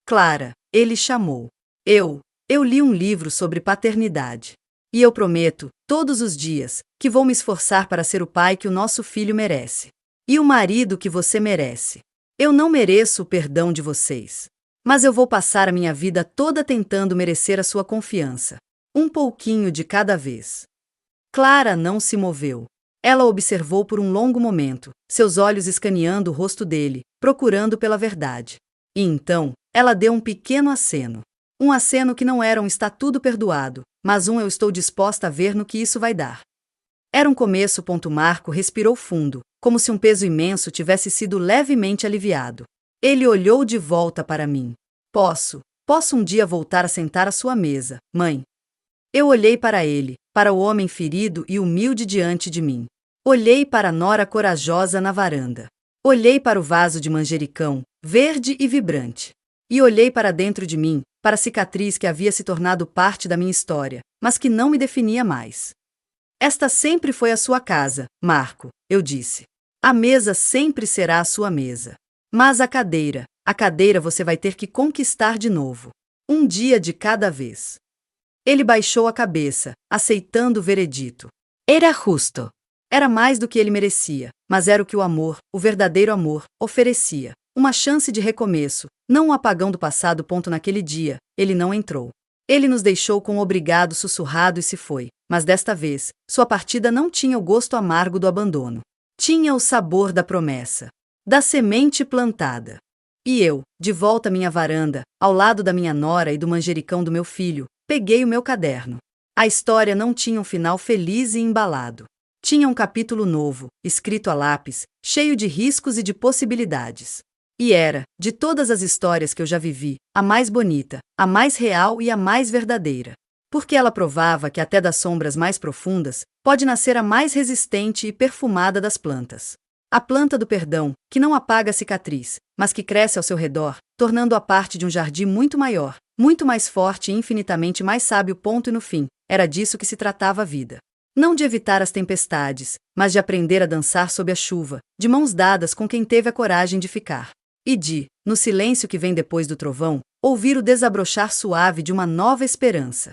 Clara, ele chamou. Eu li um livro sobre paternidade. E eu prometo, todos os dias, que vou me esforçar para ser o pai que o nosso filho merece. E o marido que você merece. Eu não mereço o perdão de vocês. Mas eu vou passar a minha vida toda tentando merecer a sua confiança. Um pouquinho de cada vez. Clara não se moveu. Ela observou por um longo momento, seus olhos escaneando o rosto dele, procurando pela verdade. E então, ela deu um pequeno aceno. Um aceno que não era um está tudo perdoado, mas um eu estou disposta a ver no que isso vai dar. Era um começo. Marco respirou fundo, como se um peso imenso tivesse sido levemente aliviado. Ele olhou de volta para mim. Posso um dia voltar a sentar à sua mesa, mãe? Eu olhei para ele, para o homem ferido e humilde diante de mim. Olhei para a nora corajosa na varanda. Olhei para o vaso de manjericão, verde e vibrante. E olhei para dentro de mim, para a cicatriz que havia se tornado parte da minha história, mas que não me definia mais. Esta sempre foi a sua casa, Marco, eu disse. A mesa sempre será a sua mesa. Mas a cadeira você vai ter que conquistar de novo. Um dia de cada vez. Ele baixou a cabeça, aceitando o veredito. Era justo. Era mais do que ele merecia, mas era o que o amor, o verdadeiro amor, oferecia. Uma chance de recomeço, não um apagão do passado. Naquele dia, ele não entrou. Ele nos deixou com um obrigado sussurrado e se foi, mas desta vez, sua partida não tinha o gosto amargo do abandono. Tinha o sabor da promessa, da semente plantada. E eu, de volta à minha varanda, ao lado da minha nora e do manjericão do meu filho, peguei o meu caderno. A história não tinha um final feliz e embalado. Tinha um capítulo novo, escrito a lápis, cheio de riscos e de possibilidades. E era, de todas as histórias que eu já vivi, a mais bonita, a mais real e a mais verdadeira. Porque ela provava que até das sombras mais profundas, pode nascer a mais resistente e perfumada das plantas. A planta do perdão, que não apaga a cicatriz, mas que cresce ao seu redor, tornando-a parte de um jardim muito maior, muito mais forte e infinitamente mais sábio. E no fim, era disso que se tratava a vida. Não de evitar as tempestades, mas de aprender a dançar sob a chuva, de mãos dadas com quem teve a coragem de ficar. E de, no silêncio que vem depois do trovão, ouvir o desabrochar suave de uma nova esperança.